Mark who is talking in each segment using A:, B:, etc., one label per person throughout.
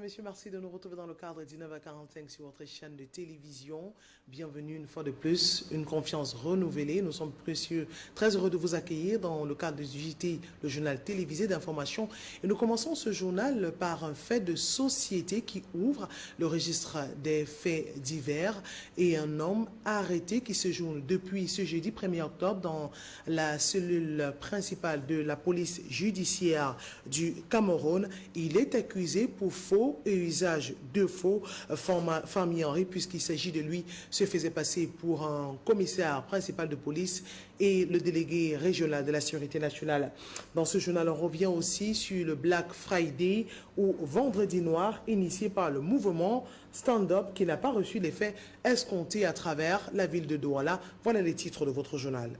A: messieurs, merci de nous retrouver dans le cadre 19h45 sur votre chaîne de télévision. Bienvenue une fois de plus, une confiance renouvelée. Nous sommes précieux, très heureux de vous accueillir dans le cadre du JT, le journal télévisé d'information. Et nous commençons ce journal par un fait de société qui ouvre le registre des faits divers et un homme arrêté qui séjourne depuis ce jeudi 1er octobre dans la cellule principale de la police judiciaire du Cameroun. Il est accusé pour faux et usage de faux. Famille Henry, puisqu'il s'agit de lui, se faisait passer pour un commissaire principal de police et le délégué régional de la sécurité nationale. Dans ce journal, on revient aussi sur le Black Friday ou Vendredi Noir, initié par le mouvement Stand Up, qui n'a pas reçu l'effet escompté à travers la ville de Douala. Voilà les titres de votre journal.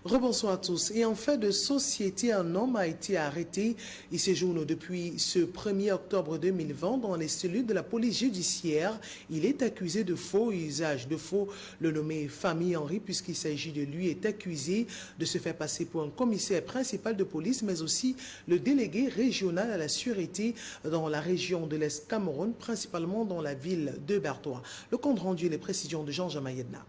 A: Rebonsoir à tous. Et en fait de société, un homme a été arrêté. Il séjourne depuis ce 1er octobre 2020 dans les cellules de la police judiciaire. Il est accusé de faux usage de faux. Le nommé Famille Henry, puisqu'il s'agit de lui, est accusé de se faire passer pour un commissaire principal de police, mais aussi le délégué régional à la sûreté dans la région de l'Est Cameroun, principalement dans la ville de Bertois. Le compte rendu et les précisions de Jean Jamayedna.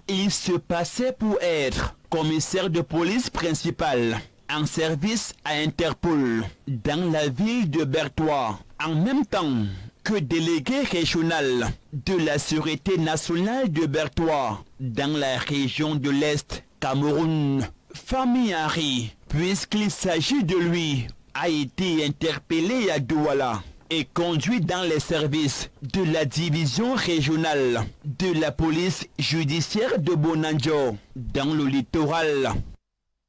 B: Il se passait pour être commissaire de police principal en service à Interpol dans la ville de Bertois, en même temps que délégué régional de la Sûreté nationale de Bertois dans la région de l'Est Cameroun. Famille Henry, puisqu'il s'agit de lui, a été interpellé à Douala et conduit dans les services de la division régionale de la police judiciaire de Bonanjo, dans le littoral.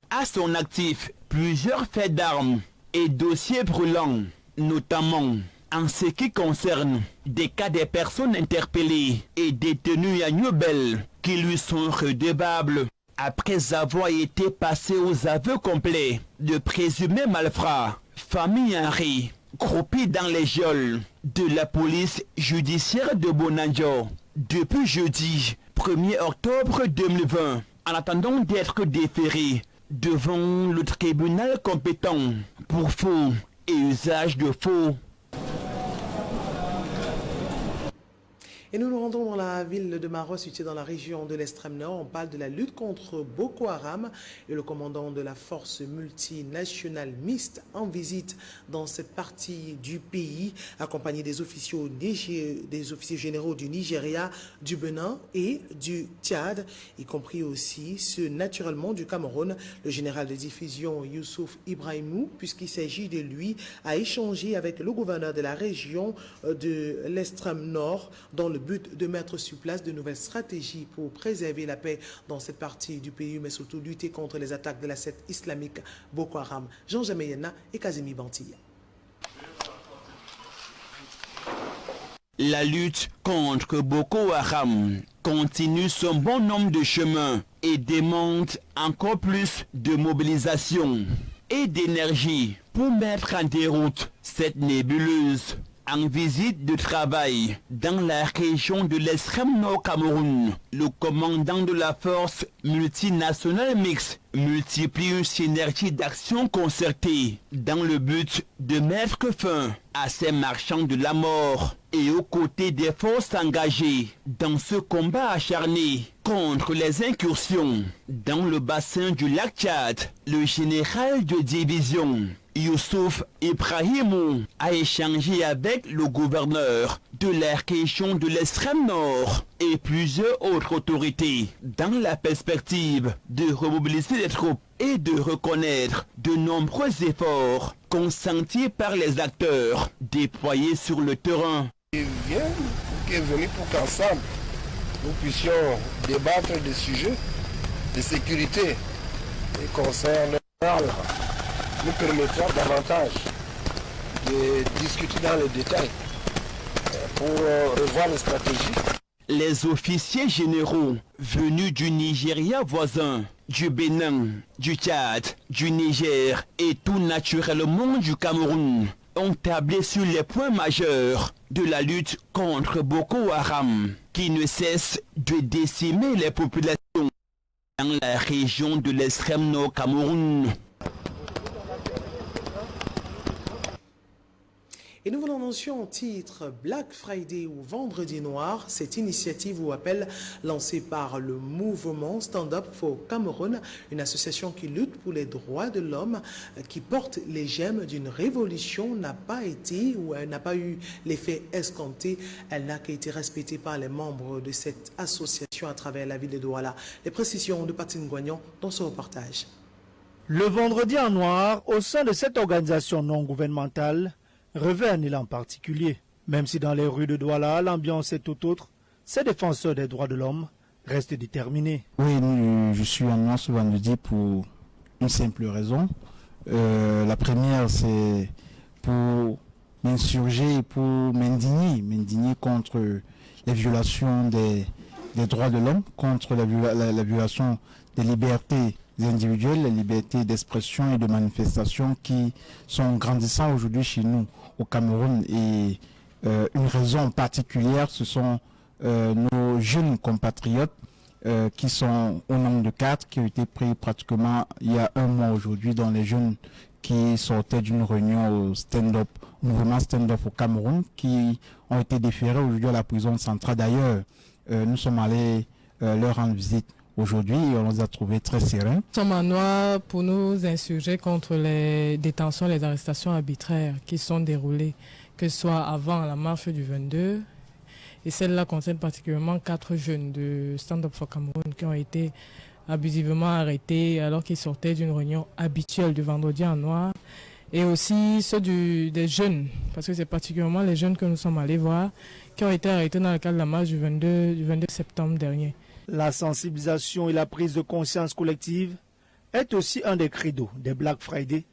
B: À son actif, plusieurs faits d'armes et dossiers brûlants, notamment en ce qui concerne des cas des personnes interpellées et détenues à Newbel qui lui sont redevables après avoir été passés aux aveux complets de présumés malfrats. Famille Henry, groupé dans les geôles de la police judiciaire de Bonanjo depuis jeudi 1er octobre 2020, en attendant d'être déféré devant le tribunal compétent pour faux et usage de faux.
A: Et nous nous rendons dans la ville de Marois, située dans la région de l'extrême nord. On parle de la lutte contre Boko Haram et le commandant de la force multinationale mixte en visite dans cette partie du pays, accompagné des officiers généraux du Nigeria, du Bénin et du Tchad, y compris aussi ceux naturellement du Cameroun. Le général de division Youssouf Ibrahimou, puisqu'il s'agit de lui, a échangé avec le gouverneur de la région de l'extrême nord dans le but de mettre sur place de nouvelles stratégies pour préserver la paix dans cette partie du pays, mais surtout lutter contre les attaques de la secte islamique Boko Haram. Jean Jamayena et Kazemi Bantilla.
B: La lutte contre Boko Haram continue son bon nombre de chemins et demande encore plus de mobilisation et d'énergie pour mettre en déroute cette nébuleuse. En visite de travail dans la région de l'extrême nord Cameroun, le commandant de la force multinationale mixte multiplie une synergie d'actions concertées dans le but de mettre fin à ces marchands de la mort et aux côtés des forces engagées dans ce combat acharné contre les incursions dans le bassin du lac Tchad. Le général de division Youssouf Ibrahimou a échangé avec le gouverneur de la région de l'extrême nord et plusieurs autres autorités dans la perspective de remobiliser les troupes et de reconnaître de nombreux efforts consentis par les acteurs déployés sur le terrain.
C: Il est venu pour qu'ensemble nous puissions débattre des sujets de sécurité qui concernent nous permettra davantage de discuter dans les détails pour revoir les stratégies.
B: Les officiers généraux venus du Nigeria voisin, du Bénin, du Tchad, du Niger et tout naturellement du Cameroun ont tablé sur les points majeurs de la lutte contre Boko Haram, qui ne cesse de décimer les populations dans la région de l'extrême nord Cameroun.
A: Et nous vous l'annoncions en titre Black Friday ou Vendredi Noir, cette initiative ou appel lancé par le mouvement Stand Up for Cameroun, une association qui lutte pour les droits de l'homme, qui porte les gemmes d'une révolution, n'a pas été ou elle n'a pas eu l'effet escompté. Elle n'a qu'à été respectée par les membres de cette association à travers la ville de Douala. Les précisions de Patine Guagnon dans ce reportage.
D: Le Vendredi en Noir, au sein de cette organisation non gouvernementale, revêt un élan particulier. Même si dans les rues de Douala, l'ambiance est tout autre, ces défenseurs des droits de l'homme restent déterminés.
E: Oui, je suis en noir ce vendredi pour une simple raison. La première, c'est pour m'insurger et pour m'indigner contre les violations des droits de l'homme, contre la violation des libertés individuelles, les libertés d'expression et de manifestation qui sont grandissantes aujourd'hui chez nous au Cameroun. Et une raison particulière, ce sont nos jeunes compatriotes qui sont au nombre de 4, qui ont été pris pratiquement il y a un mois aujourd'hui, dans les jeunes qui sortaient d'une réunion au stand-up, au mouvement stand-up au Cameroun, qui ont été déférés aujourd'hui à la prison centrale. D'ailleurs, nous sommes allés leur rendre visite aujourd'hui et on les a trouvés très sereins.
F: Nous sommes en noir pour nous insurger contre les détentions, les arrestations arbitraires qui sont déroulées, que ce soit avant la marche du 22. Et celle-là concerne particulièrement 4 jeunes de Stand Up for Cameroun qui ont été abusivement arrêtés alors qu'ils sortaient d'une réunion habituelle du Vendredi en Noir. Et aussi ceux des jeunes, parce que c'est particulièrement les jeunes que nous sommes allés voir, qui ont été arrêtés dans le cadre de la marche du 22 septembre dernier.
D: La sensibilisation et la prise de conscience collective est aussi un des credos des Black Friday,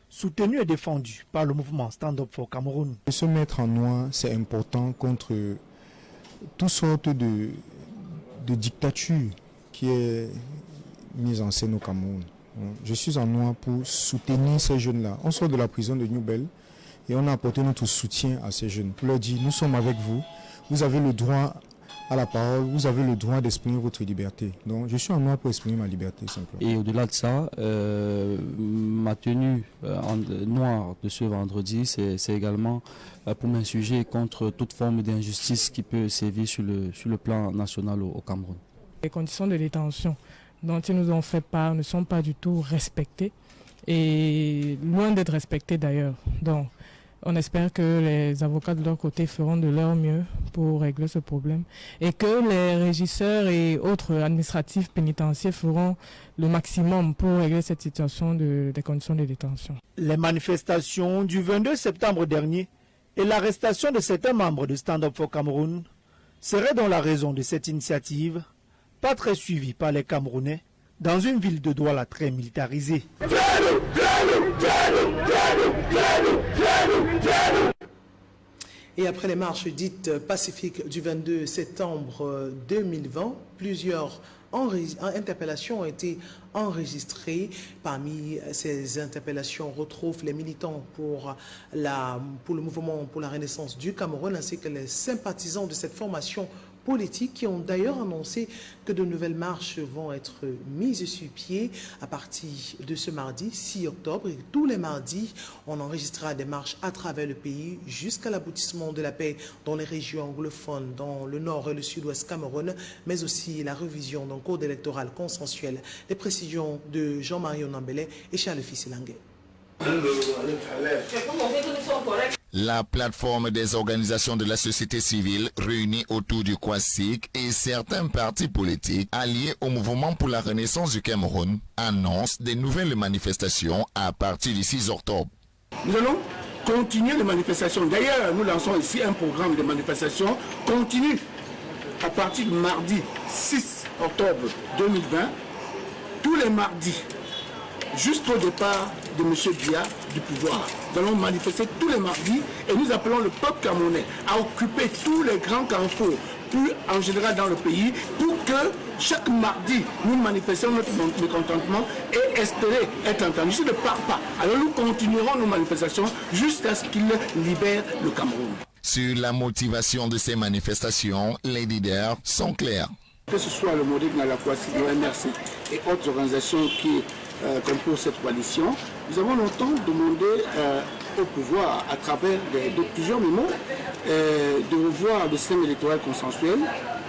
D: soutenu et défendu par le mouvement Stand Up for Cameroun.
G: Se mettre en noir, c'est important contre toutes sortes de dictature qui est mise en scène au Cameroun. Je suis en noir pour soutenir ces jeunes-là. On sort de la prison de New Bell et on a apporté notre soutien à ces jeunes pour leur dire, nous sommes avec vous, vous avez le droit à la parole, vous avez le droit d'exprimer votre liberté. Donc je suis en noir pour exprimer ma liberté simplement.
H: Et au-delà de ça, ma tenue en noir de ce vendredi, c'est également pour m'insurger contre toute forme d'injustice qui peut sévir sur le plan national au Cameroun.
F: Les conditions de détention dont ils nous ont fait part ne sont pas du tout respectées et loin d'être respectées d'ailleurs. Donc on espère que les avocats de leur côté feront de leur mieux pour régler ce problème et que les régisseurs et autres administratifs pénitentiaires feront le maximum pour régler cette situation des conditions de détention.
D: Les manifestations du 22 septembre dernier et l'arrestation de certains membres de Stand Up for Cameroun seraient dans la raison de cette initiative, pas très suivie par les Camerounais, dans une ville de Douala très militarisée.
A: Et après les marches dites pacifiques du 22 septembre 2020, plusieurs interpellations ont été enregistrées. Parmi ces interpellations, on retrouve les militants pour le mouvement pour la renaissance du Cameroun ainsi que les sympathisants de cette formation politiques qui ont d'ailleurs annoncé que de nouvelles marches vont être mises sur pied à partir de ce mardi 6 octobre. Et tous les mardis, on enregistrera des marches à travers le pays jusqu'à l'aboutissement de la paix dans les régions anglophones, dans le nord et le sud-ouest Cameroun, mais aussi la révision d'un code électoral consensuel. Les précisions de Jean-Marie Onambele et Charles Fissilangue.
I: La plateforme des organisations de la société civile réunies autour du Kwasik et certains partis politiques alliés au mouvement pour la renaissance du Cameroun annoncent des nouvelles manifestations à partir du 6 octobre.
J: Nous allons continuer les manifestations. D'ailleurs, nous lançons ici un programme de manifestation continue à partir du mardi 6 octobre 2020, tous les mardis, jusqu'au départ de M. Biya du pouvoir. Nous allons manifester tous les mardis et nous appelons le peuple camerounais à occuper tous les grands carrefours, plus en général dans le pays pour que chaque mardi, nous manifestions notre mécontentement et espérer être entendus. S'ils ne partent pas, alors nous continuerons nos manifestations jusqu'à ce qu'ils libèrent le Cameroun.
I: Sur la motivation de ces manifestations, les leaders sont clairs.
J: Que ce soit le MODEC, la Kwasi, le MRC et autres organisations qui composent cette coalition, nous avons longtemps demandé au pouvoir, à travers plusieurs moments, de revoir le système électoral consensuel.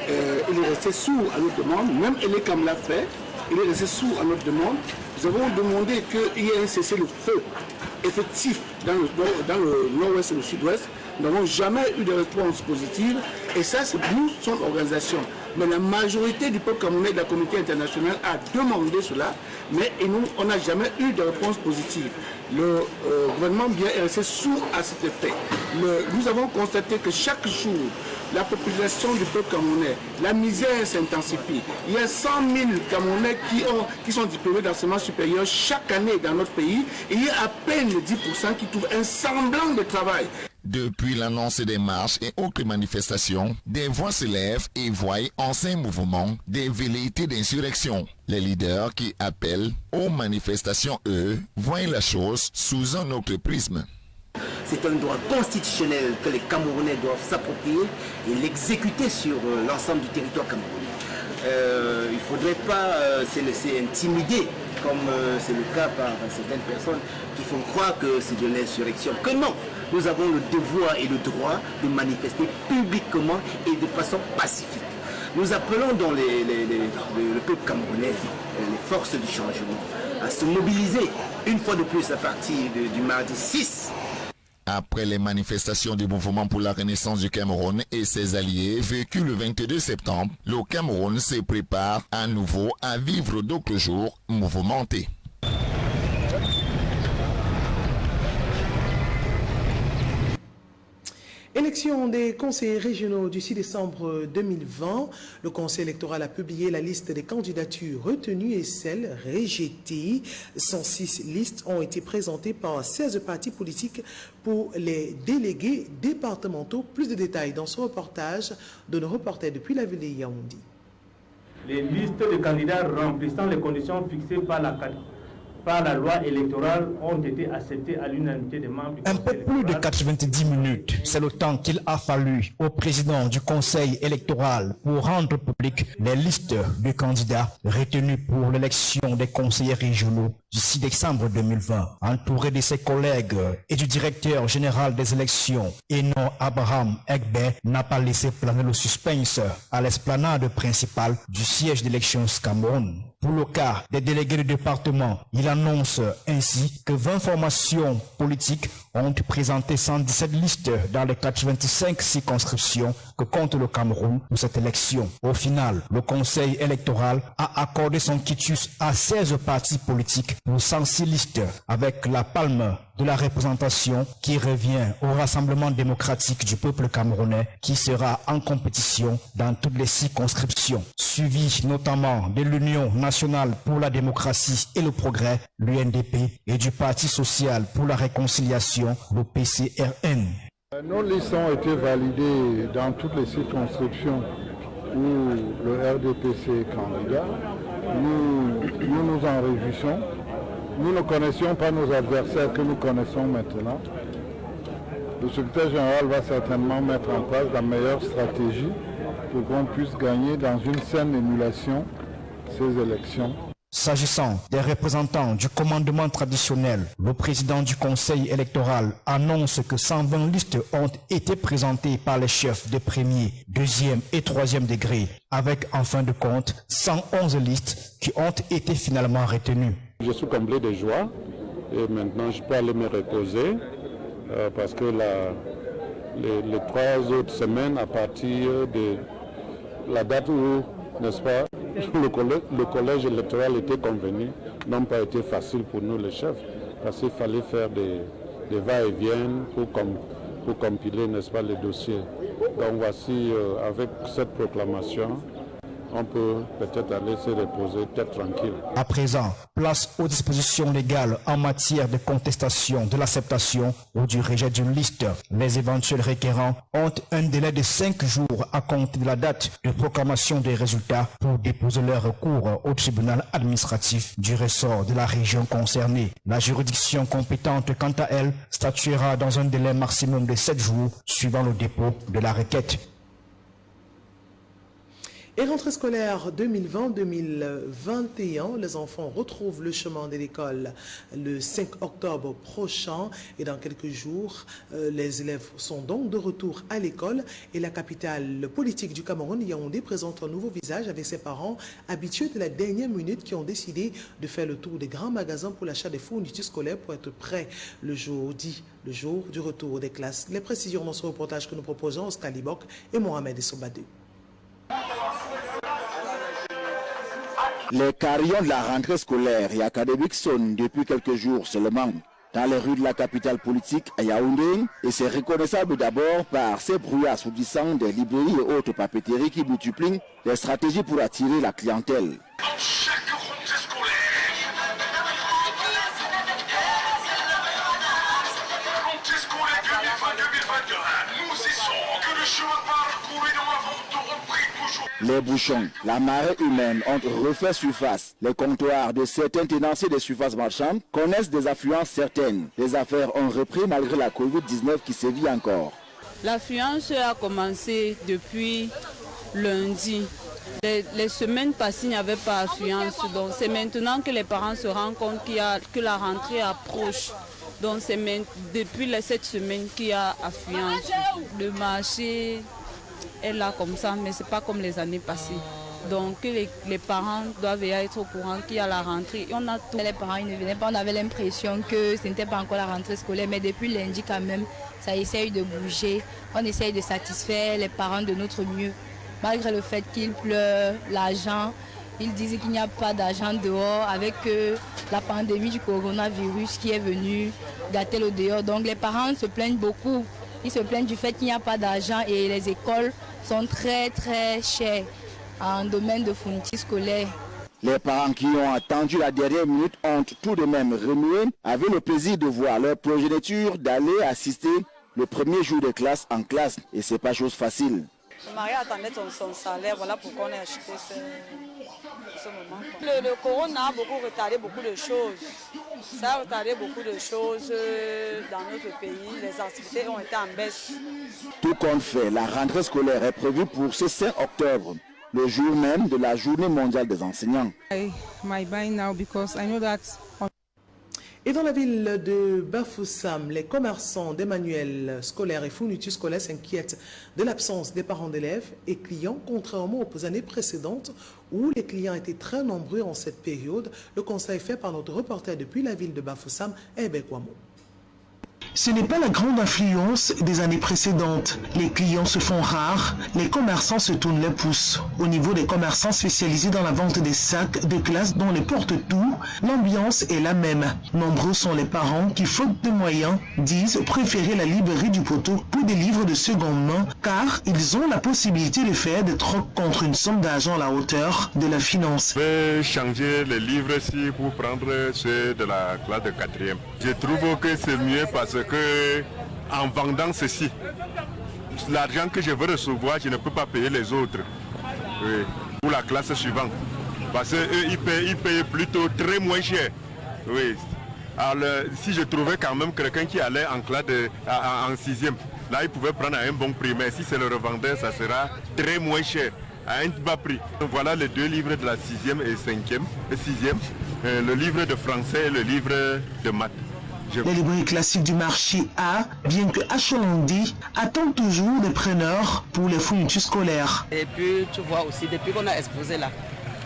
J: Il est resté sourd à notre demande, même Elekam l'a fait, il est resté sourd à notre demande. Nous avons demandé qu'il y ait un cessez-le-feu effectif dans le nord-ouest et le sud-ouest. Nous n'avons jamais eu de réponse positive et ça, c'est nous, son organisation. Mais la majorité du peuple camerounais de la communauté internationale a demandé cela, mais nous, on n'a jamais eu de réponse positive. Le gouvernement bien est resté sourd à cet effet. Nous avons constaté que chaque jour, la population du peuple camerounais, la misère s'intensifie. Il y a 100 000 Camerounais qui sont diplômés d'enseignement supérieur chaque année dans notre pays et il y a à peine 10% qui trouvent un semblant de travail.
I: Depuis l'annonce des marches et autres manifestations, des voix se lèvent et voient en ces mouvements des velléités d'insurrection. Les leaders qui appellent aux manifestations, eux, voient la chose sous un autre prisme.
K: C'est un droit constitutionnel que les Camerounais doivent s'approprier et l'exécuter sur l'ensemble du territoire camerounais. Il ne faudrait pas se laisser intimider, comme c'est le cas par certaines personnes qui font croire que c'est de l'insurrection. Que non, nous avons le devoir et le droit de manifester publiquement et de façon pacifique. Nous appelons donc le peuple camerounais, les forces du changement, à se mobiliser une fois de plus à partir du mardi 6.
I: Après les manifestations du mouvement pour la renaissance du Cameroun et ses alliés vécues le 22 septembre, le Cameroun se prépare à nouveau à vivre d'autres jours mouvementés.
A: Élection des conseillers régionaux du 6 décembre 2020. Le Conseil électoral a publié la liste des candidatures retenues et celles rejetées. 106 listes ont été présentées par 16 partis politiques pour les délégués départementaux. Plus de détails dans ce reportage de nos reporters depuis la ville de Yaoundé.
L: Les listes de candidats remplissant les conditions fixées par la loi électorale ont été acceptées à l'unanimité des membres du Conseil
M: électoral. Un peu plus de 90 minutes, c'est le temps qu'il a fallu au président du Conseil électoral pour rendre public les listes de candidats retenus pour l'élection des conseillers régionaux du 6 décembre 2020. Entouré de ses collègues et du directeur général des élections, Eno Abraham Egbe n'a pas laissé planer le suspense à l'esplanade principale du siège d'élection Cameroun. Pour le cas des délégués du département, il annonce ainsi que 20 formations politiques ont présenté 117 listes dans les 85 circonscriptions que compte le Cameroun pour cette élection. Au final, le Conseil électoral a accordé son quitus à 16 partis politiques pour 106 listes, avec la palme de la représentation qui revient au Rassemblement démocratique du peuple camerounais qui sera en compétition dans toutes les circonscriptions, suivi notamment de l'Union nationale pour la démocratie et le progrès, l'UNDP, et du Parti social pour la réconciliation, le PCRN.
N: Nos listes ont été validées dans toutes les circonscriptions où le RDPC est candidat. Nous nous en réjouissons. Nous ne connaissions pas nos adversaires que nous connaissons maintenant. Le secrétaire général va certainement mettre en place la meilleure stratégie pour qu'on puisse gagner dans une saine émulation ces élections.
M: S'agissant des représentants du commandement traditionnel, le président du Conseil électoral annonce que 120 listes ont été présentées par les chefs de premier, deuxième et troisième degré, avec en fin de compte 111 listes qui ont été finalement retenues.
N: Je suis comblé de joie et maintenant je peux aller me reposer parce que les 3 autres semaines à partir de la date où, n'est-ce pas, le collège électoral était convenu, n'ont pas été faciles pour nous les chefs parce qu'il fallait faire des va-et-vient pour compiler, n'est-ce pas, les dossiers. Donc voici, avec cette proclamation, on peut peut-être aller se reposer, peut-être tranquille.
M: À présent, place aux dispositions légales en matière de contestation de l'acceptation ou du rejet d'une liste. Les éventuels requérants ont un délai de 5 jours à compter de la date de proclamation des résultats pour déposer leur recours au tribunal administratif du ressort de la région concernée. La juridiction compétente, quant à elle, statuera dans un délai maximum de 7 jours suivant le dépôt de la requête.
A: Et rentrée scolaire 2020-2021, les enfants retrouvent le chemin de l'école le 5 octobre prochain et dans quelques jours, les élèves sont donc de retour à l'école et la capitale politique du Cameroun, Yaoundé, présente un nouveau visage avec ses parents habitués de la dernière minute qui ont décidé de faire le tour des grands magasins pour l'achat des fournitures scolaires pour être prêts le jour dit, le jour du retour des classes. Les précisions dans ce reportage que nous proposons, Oscar Libok et Mohamed Essobadou.
O: Les carillons de la rentrée scolaire et académique sonnent depuis quelques jours seulement dans les rues de la capitale politique à Yaoundé et c'est reconnaissable d'abord par ces bruits assourdissants des librairies et autres papeteries qui multiplient les stratégies pour attirer la clientèle. Les bouchons, la marée humaine ont refait surface. Les comptoirs de certains tenanciers des surfaces marchandes connaissent des affluences certaines. Les affaires ont repris malgré la Covid-19 qui sévit encore.
P: L'affluence a commencé depuis lundi. Les semaines passées, il n'y avait pas d'affluence. Donc c'est maintenant que les parents se rendent compte que la rentrée approche. Donc c'est depuis cette semaine qu'il y a affluence. Le marché est là comme ça, mais ce n'est pas comme les années passées. Donc les parents doivent être au courant qu'il y a la rentrée. Et on a tout.
Q: Les parents ils ne venaient pas, on avait l'impression que ce n'était pas encore la rentrée scolaire, mais depuis lundi quand même, ça essaye de bouger. On essaye de satisfaire les parents de notre mieux. Malgré le fait qu'il pleure, l'argent, ils disent qu'il n'y a pas d'argent dehors avec la pandémie du coronavirus qui est venue gâter le dehors. Donc les parents se plaignent beaucoup. Ils se plaignent du fait qu'il n'y a pas d'argent et les écoles sont très très chères en domaine de fournitures scolaires.
O: Les parents qui ont attendu la dernière minute ont tout de même remué avec le plaisir de voir leur progéniture d'aller assister le premier jour de classe en classe et c'est pas chose facile.
R: Le mari attendait son salaire, voilà pourquoi on a acheté ce moment. Le corona a beaucoup retardé beaucoup de choses. Ça a retardé beaucoup de choses dans notre pays. Les activités ont été en baisse.
O: Tout compte fait, la rentrée scolaire est prévue pour ce 5 octobre, le jour même de la journée mondiale des enseignants.
A: Et dans la ville de Bafoussam, les commerçants des manuels scolaires et fournitures scolaires s'inquiètent de l'absence des parents d'élèves et clients, contrairement aux années précédentes où les clients étaient très nombreux en cette période. Le constat est fait par notre reporter depuis la ville de Bafoussam, Ebek Wamo.
S: Ce n'est pas la grande affluence des années précédentes. Les clients se font rares, les commerçants se tournent les pouces. Au niveau des commerçants spécialisés dans la vente des sacs de classe dont les porte-tout, l'ambiance est la même. Nombreux sont les parents qui, faute de moyens, disent préférer la librairie du poteau pour des livres de seconde main car ils ont la possibilité de faire des trocs contre une somme d'argent à la hauteur de la finance.
T: Je vais changer les livres-ci pour prendre ceux de la classe de 4e. Je trouve que c'est mieux parce que en vendant ceci, l'argent que je veux recevoir, je ne peux pas payer les autres pour la classe suivante. Parce qu'eux, ils payent plutôt très moins cher. Oui. Alors, si je trouvais quand même quelqu'un qui allait en classe en 6e, là, il pouvait prendre à un bon prix. Mais si c'est le revendeur, ça sera très moins cher, à un bas prix. Donc, voilà les deux livres de la 6e et 6e, le livre de français et le livre de maths.
S: Les librairies classiques du marché A, bien que achalandées, attendent toujours des preneurs pour les fournitures scolaires.
U: Et puis tu vois aussi, depuis qu'on a exposé là,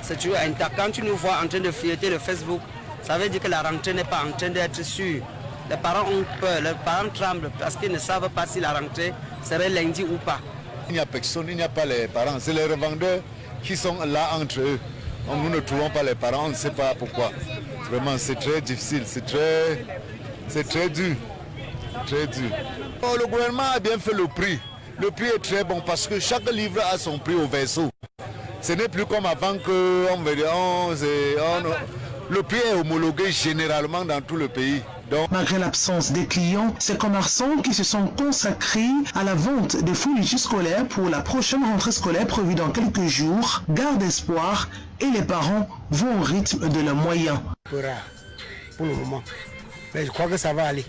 U: c'est toujours intact. Quand tu nous vois en train de feuilleter le Facebook, ça veut dire que la rentrée n'est pas en train d'être sûre. Les parents ont peur, les parents tremblent parce qu'ils ne savent pas si la rentrée serait lundi ou pas.
V: Il n'y a personne, il n'y a pas les parents, c'est les revendeurs qui sont là entre eux. Donc, nous ne trouvons pas les parents, on ne sait pas pourquoi. Vraiment, c'est très difficile, c'est très dur. Très dur. Oh, le gouvernement a bien fait le prix. Le prix est très bon parce que chaque livre a son prix au verso. Ce n'est plus comme avant que le prix est homologué généralement dans tout le pays. Donc...
S: Malgré l'absence des clients, ces commerçants qui se sont consacrés à la vente des fournitures scolaires pour la prochaine rentrée scolaire prévue dans quelques jours gardent espoir et les parents vont au rythme de leurs moyens.
B: Pour le moment, mais je crois que ça va aller.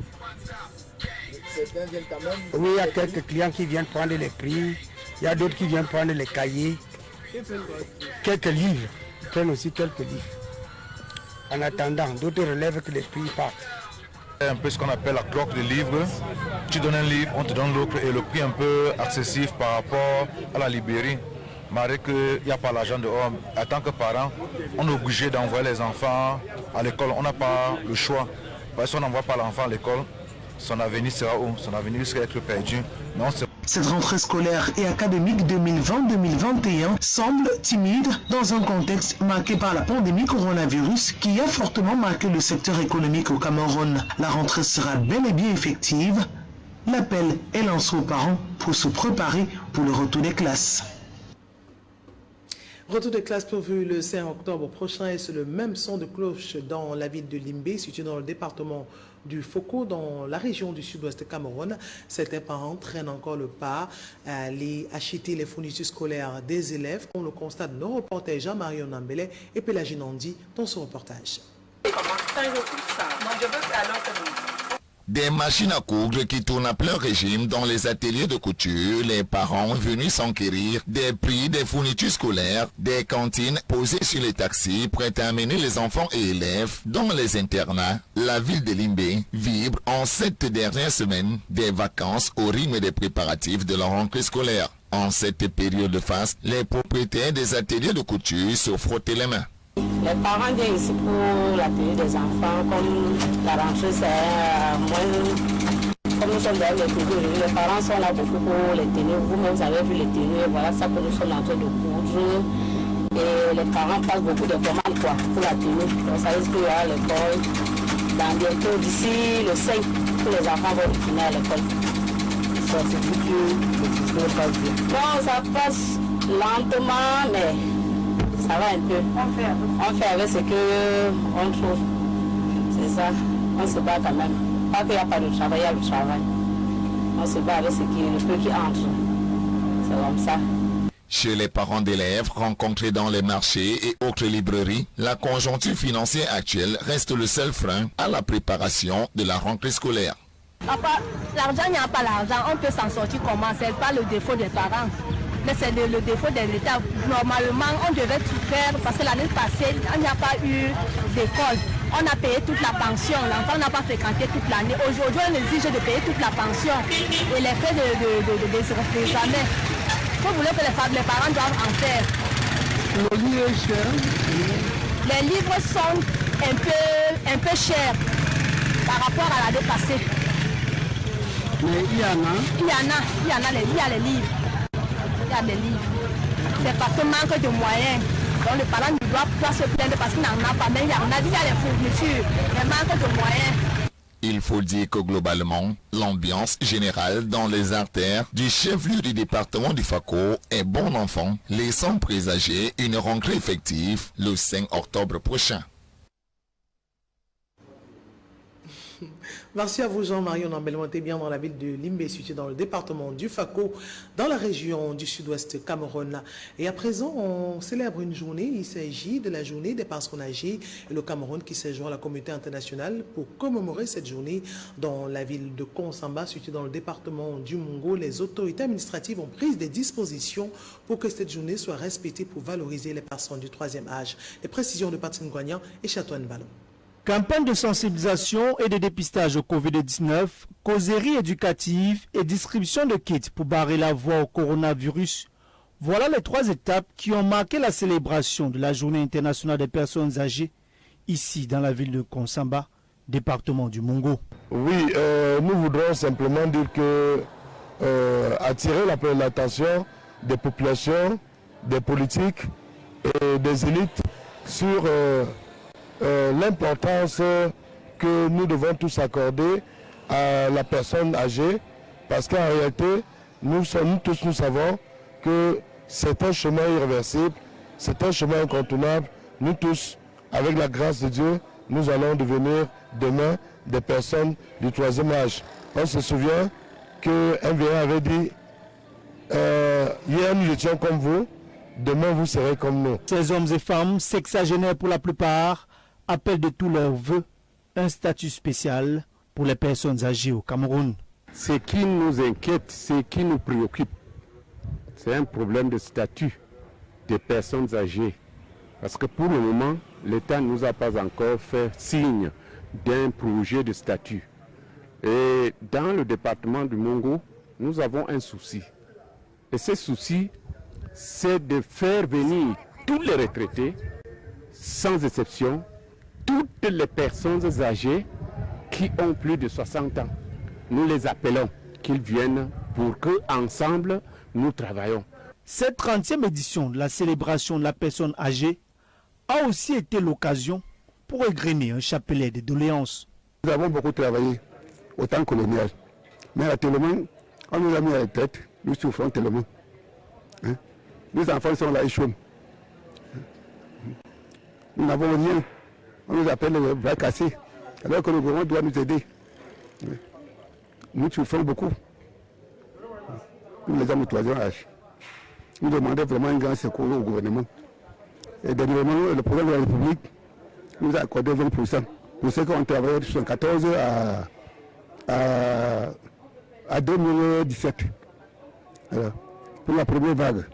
B: Oui, il y a quelques clients qui viennent prendre les prix, il y a d'autres qui viennent prendre les cahiers, quelques livres, ils prennent aussi quelques livres. En attendant, d'autres relèvent que les prix partent.
C: Un peu ce qu'on appelle la cloque de livres. Tu donnes un livre, on te donne l'autre et le prix un peu excessif par rapport à la librairie. Malgré qu'il n'y a pas l'argent dehors, en tant que parent, on est obligé d'envoyer les enfants à l'école. On n'a pas le choix. Parce qu'on n'envoie pas l'enfant à l'école, son avenir sera où? Son avenir risque d'être perdu. Non,
S: cette rentrée scolaire et académique 2020-2021 semble timide dans un contexte marqué par la pandémie coronavirus qui a fortement marqué le secteur économique au Cameroun. La rentrée sera bel et bien effective. L'appel est lancé aux parents pour se préparer pour le retour des classes.
A: Retour de classe prévu le 5 octobre prochain et c'est le même son de cloche dans la ville de Limbé, située dans le département du Foko, dans la région du sud-ouest Cameroun. Certains parents traînent encore le pas à aller acheter les fournitures scolaires des élèves, comme le constate nos reporters Jean-Marie Onambele et Pélagine Nandi dans ce reportage.
I: Des machines à coudre qui tournent à plein régime dans les ateliers de couture, les parents venus s'enquérir des prix des fournitures scolaires, des cantines posées sur les taxis prêtes à amener les enfants et élèves dans les internats. La ville de Limbé vibre en cette dernière semaine des vacances au rythme des préparatifs de la rentrée scolaire. En cette période de fast, les propriétaires des ateliers de couture se frottaient les mains.
W: Les parents viennent ici pour l'atelier des enfants, comme la rentrée c'est moins... Comme nous sommes dans les tenues, les parents sont là beaucoup pour les tenues. Vous-même vous avez vu les tenues, voilà ça que nous sommes en train de coudre. Et les parents passent beaucoup de commandes quoi, pour la tenue. Donc ça risque qu'il y aura l'école. Dans bientôt, d'ici le 5, tous les enfants vont retourner à l'école. Ça c'est tout que le passe bien. Bon, ça passe lentement, mais... Ça va un peu. On fait avec ce qu'on trouve. C'est ça. On se bat quand même. Pas qu'il n'y a pas de travail, il y a le travail. On se bat avec le peu qui entre. C'est comme ça.
I: Chez les parents d'élèves rencontrés dans les marchés et autres librairies, la conjoncture financière actuelle reste le seul frein à la préparation de la rentrée scolaire.
X: L'argent, il n'y a pas l'argent. On peut s'en sortir comment? C'est pas le défaut des parents. Mais c'est le défaut de l'État. Normalement, on devait tout faire parce que l'année passée, il n'y a pas eu d'école. On a payé toute la pension. L'enfant n'a pas fréquenté toute l'année. Aujourd'hui, on exige de payer toute la pension et les frais des examens. Vous voulez que les parents doivent en faire.
B: Le livre est cher.
X: Les livres sont un peu chers par rapport à l'année passée.
B: Mais il y en a.
X: Il y a les livres. Il y a des livres. C'est parce que manque de moyens. Donc le parent ne doit pas se plaindre parce qu'il n'en a pas. Mais il y a les fournitures, mais manque de moyens.
I: Il faut dire que globalement, l'ambiance générale dans les artères du chef-lieu du département du Fako est bon enfant, laissant présager une rentrée effective le 5 octobre prochain.
A: Merci à vous Jean-Marie, on embellementé bien dans la ville de Limbé, située dans le département du Fako, dans la région du sud-ouest Cameroun. Et à présent, on célèbre une journée, il s'agit de la journée des personnes âgées et le Cameroun qui s'est joint à la communauté internationale pour commémorer cette journée dans la ville de Konsamba, située dans le département du Mungo. Les autorités administratives ont pris des dispositions pour que cette journée soit respectée pour valoriser les personnes du troisième âge. Les précisions de Patrick Guagnan et Chatoine Ballon.
D: Campagne de sensibilisation et de dépistage au Covid-19, causerie éducative et distribution de kits pour barrer la voie au coronavirus. Voilà les 3 étapes qui ont marqué la célébration de la Journée internationale des personnes âgées, ici dans la ville de Konsamba, département du Mungo.
Y: Oui, nous voudrons simplement dire que attirer l'attention des populations, des politiques et des élites sur l'importance que nous devons tous accorder à la personne âgée, parce qu'en réalité, nous tous nous savons que c'est un chemin irréversible c'est un chemin incontournable. Nous tous, avec la grâce de Dieu, nous allons devenir demain des personnes du troisième âge. On se souvient qu'un vieillard avait dit hier nous étions comme vous, demain vous serez comme nous.
D: Ces hommes et femmes, sexagénaires pour la plupart, appellent de tous leurs vœux un statut spécial pour les personnes âgées au Cameroun.
E: Ce qui nous inquiète, ce qui nous préoccupe, c'est un problème de statut des personnes âgées. Parce que pour le moment, l'État ne nous a pas encore fait signe d'un projet de statut. Et dans le département du Mongo, nous avons un souci. Et ce souci, c'est de faire venir tous les retraités, sans exception, toutes les personnes âgées qui ont plus de 60 ans. Nous les appelons qu'ils viennent pour qu'ensemble, nous travaillons.
D: Cette 30e édition de la célébration de la personne âgée a aussi été l'occasion pour égrener un chapelet de doléances.
Y: Nous avons beaucoup travaillé au temps colonial, mais actuellement, on nous a mis à la tête, nous souffrons tellement. Hein? Nos enfants sont là, ils chôment. Nous n'avons rien, on nous appelle les bras cassés, alors que le gouvernement doit nous aider. Nous souffrons beaucoup. Nous les hommes au troisième âge. Nous demandons vraiment un grand secours au gouvernement. Et dernièrement, le président de la République nous a accordé 20%. Pour ceux qui ont travaillé de 1974 à 2017. Alors, pour la première vague.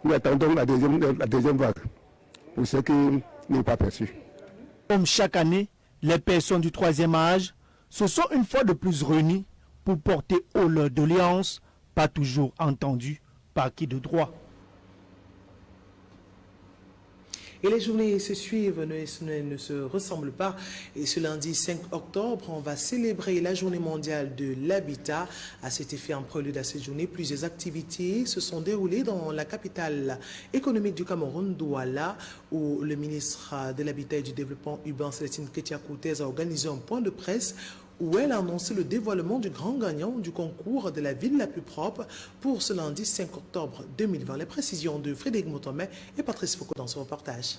Y: Nous attendons la deuxième vague. Pour ceux qui n'ont pas perçu.
D: Comme chaque année, les personnes du troisième âge se sont une fois de plus réunies pour porter haut leurs doléances, pas toujours entendues par qui de droit.
A: Et les journées se suivent, ne se ressemblent pas. Et ce lundi 5 octobre, on va célébrer la journée mondiale de l'habitat. À cet effet, en prélude à cette journée, plusieurs activités se sont déroulées dans la capitale économique du Cameroun, Douala, où le ministre de l'Habitat et du Développement urbain, Célestine Ketia-Koutez, a organisé un point de presse où elle a annoncé le dévoilement du grand gagnant du concours de la ville la plus propre pour ce lundi 5 octobre 2020. Les précisions de Frédéric Motomé et Patrice Foucault dans ce reportage.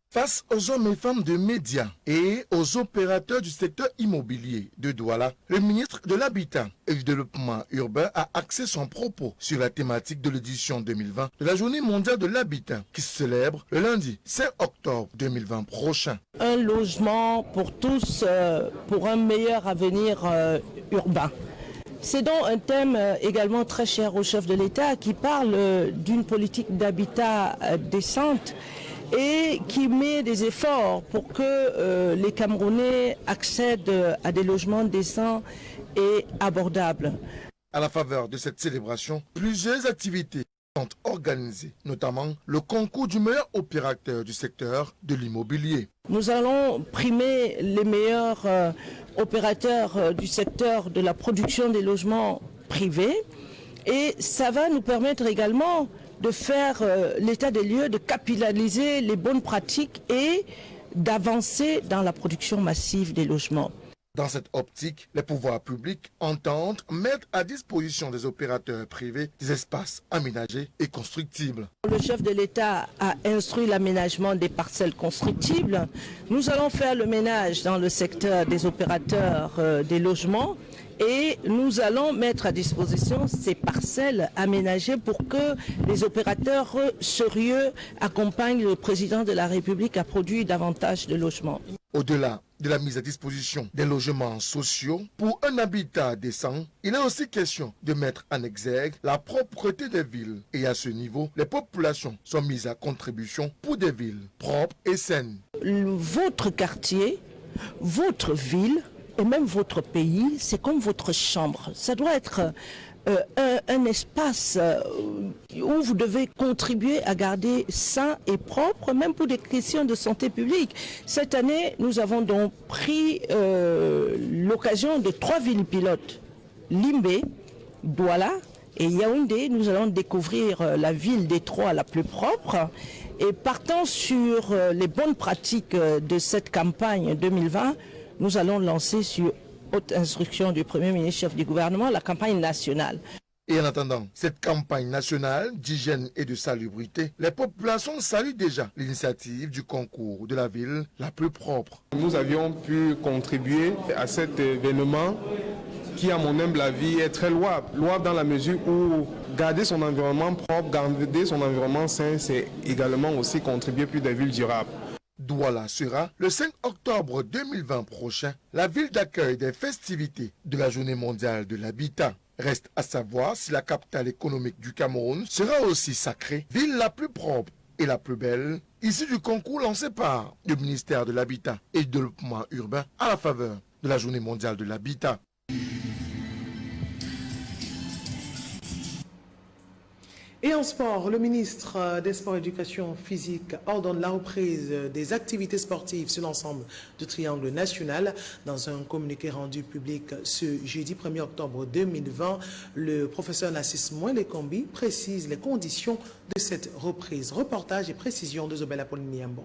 F: Face aux hommes et femmes de médias et aux opérateurs du secteur immobilier de Douala, le ministre de l'Habitat et du Développement urbain a axé son propos sur la thématique de l'édition 2020 de la Journée mondiale de l'habitat qui se célèbre le lundi 5 octobre 2020 prochain.
G: Un logement pour tous, pour un meilleur avenir urbain. C'est donc un thème également très cher au chef de l'État qui parle d'une politique d'habitat décente et qui met des efforts pour que les Camerounais accèdent à des logements décents et abordables.
F: À la faveur de cette célébration, plusieurs activités sont organisées, notamment le concours du meilleur opérateur du secteur de l'immobilier.
G: Nous allons primer les meilleurs opérateurs du secteur de la production des logements privés et ça va nous permettre également de faire l'état des lieux, de capitaliser les bonnes pratiques et d'avancer dans la production massive des logements.
F: Dans cette optique, les pouvoirs publics entendent mettre à disposition des opérateurs privés des espaces aménagés et constructibles.
G: Le chef de l'État a instruit l'aménagement des parcelles constructibles. Nous allons faire le ménage dans le secteur des opérateurs des logements et nous allons mettre à disposition ces parcelles aménagées pour que les opérateurs sérieux accompagnent le président de la République à produire davantage de logements.
F: Au-delà de la mise à disposition des logements sociaux pour un habitat décent, il est aussi question de mettre en exergue la propreté des villes. Et à ce niveau, les populations sont mises à contribution pour des villes propres et saines.
G: Votre quartier, votre ville et même votre pays, c'est comme votre chambre. Ça doit être un espace où vous devez contribuer à garder sain et propre, même pour des questions de santé publique. Cette année, nous avons donc pris l'occasion de 3 villes pilotes, Limbé, Douala et Yaoundé. Nous allons découvrir la ville des 3 la plus propre. Et partant sur les bonnes pratiques de cette campagne 2020, nous allons lancer sur haute instruction du Premier ministre chef du gouvernement la campagne nationale.
F: Et en attendant cette campagne nationale d'hygiène et de salubrité, les populations saluent déjà l'initiative du concours de la ville la plus propre.
H: Nous avions pu contribuer à cet événement qui, à mon humble avis, est très louable. Louable dans la mesure où garder son environnement propre, garder son environnement sain, c'est également aussi contribuer pour des villes durables.
F: Douala sera le 5 octobre 2020 prochain la ville d'accueil des festivités de la Journée mondiale de l'habitat. Reste à savoir si la capitale économique du Cameroun sera aussi sacrée, ville la plus propre et la plus belle, issue du concours lancé par le ministère de l'Habitat et du Développement urbain à la faveur de la Journée mondiale de l'habitat.
A: Et en sport, le ministre des Sports et de l'Éducation physique ordonne la reprise des activités sportives sur l'ensemble du triangle national. Dans un communiqué rendu public ce jeudi 1er octobre 2020, le professeur Nassis Mwele-Kombi précise les conditions de cette reprise. Reportage et précision de Zobel Apolliniambo.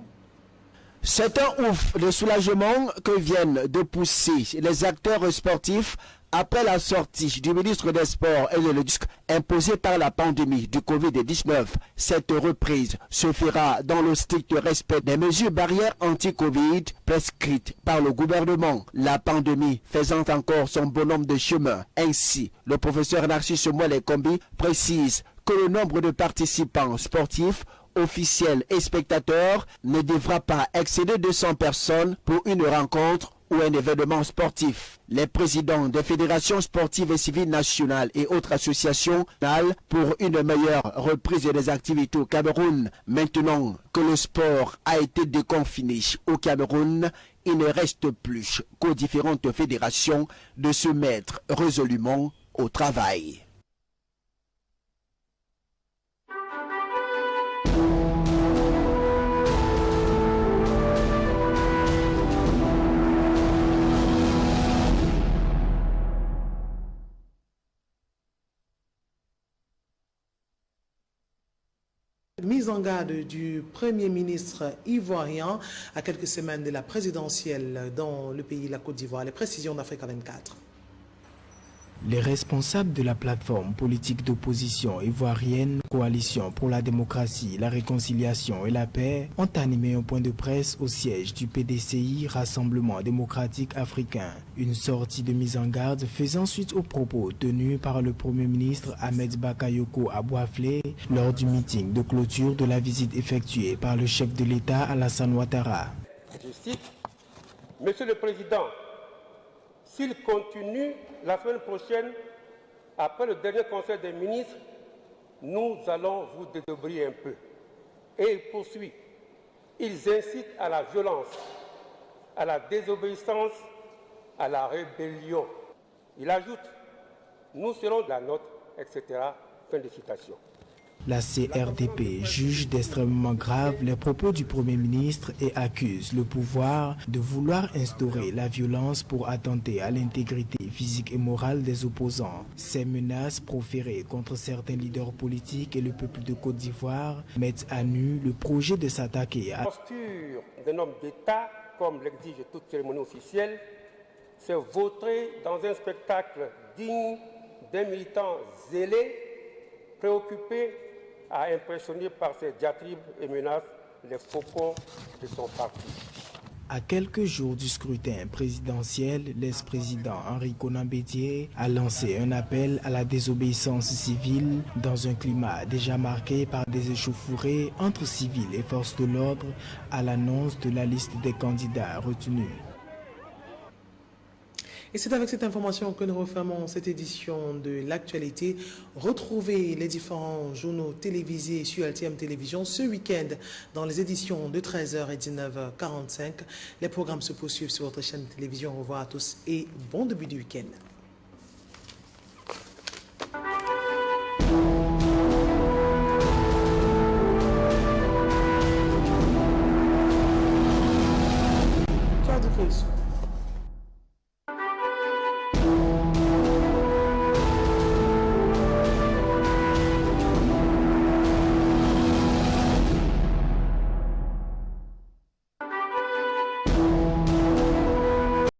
J: C'est un ouf de soulagement que viennent de pousser les acteurs sportifs après la sortie du ministre des Sports et de l'Éducation imposée par la pandémie du Covid-19. Cette reprise se fera dans le strict respect des mesures barrières anti-Covid prescrites par le gouvernement. La pandémie faisant encore son bonhomme de chemin. Ainsi, le professeur Narcisse Mwele-Kombi précise que le nombre de participants sportifs officiels et spectateurs ne devra pas excéder 200 personnes pour une rencontre ou un événement sportif. Les présidents des fédérations sportives et civiles nationales et autres associations pour une meilleure reprise des activités au Cameroun. Maintenant que le sport a été déconfiné au Cameroun, il ne reste plus qu'aux différentes fédérations de se mettre résolument au travail.
A: Mise en garde du Premier ministre ivoirien à quelques semaines de la présidentielle dans le pays de la Côte d'Ivoire. Les précisions d'Africa 24.
M: Les responsables de la plateforme politique d'opposition ivoirienne Coalition pour la démocratie, la réconciliation et la paix ont animé un point de presse au siège du PDCI, Rassemblement démocratique africain. Une sortie de mise en garde faisant suite aux propos tenus par le Premier ministre Ahmed Bakayoko Abouaflé lors du meeting de clôture de la visite effectuée par le chef de l'État Alassane Ouattara.
K: Je cite, Monsieur le Président, s'il continue la semaine prochaine, après le dernier conseil des ministres, nous allons vous dédobrer un peu. Et il poursuit. Ils incitent à la violence, à la désobéissance, à la rébellion. Il ajoute, nous serons de la note, etc. Fin de citation.
M: La CRDP juge d'extrêmement grave les propos du Premier ministre et accuse le pouvoir de vouloir instaurer la violence pour attenter à l'intégrité physique et morale des opposants. Ces menaces proférées contre certains leaders politiques et le peuple de Côte d'Ivoire mettent à nu le projet de s'attaquer à...
K: La posture d'un homme d'État, comme l'exige toute cérémonie officielle, c'est vautrer dans un spectacle digne d'un militant zélé, préoccupé à impressionner par ses diatribes et menaces les faucons de son parti.
M: À quelques jours du scrutin présidentiel, l'ex-président Henri Konan Bédié a lancé un appel à la désobéissance civile dans un climat déjà marqué par des échauffourées entre civils et forces de l'ordre à l'annonce de la liste des candidats retenus.
A: Et c'est avec cette information que nous refermons cette édition de l'actualité. Retrouvez les différents journaux télévisés sur LTM Télévision ce week-end dans les éditions de 13h et 19h45. Les programmes se poursuivent sur votre chaîne de télévision. Au revoir à tous et bon début du week-end.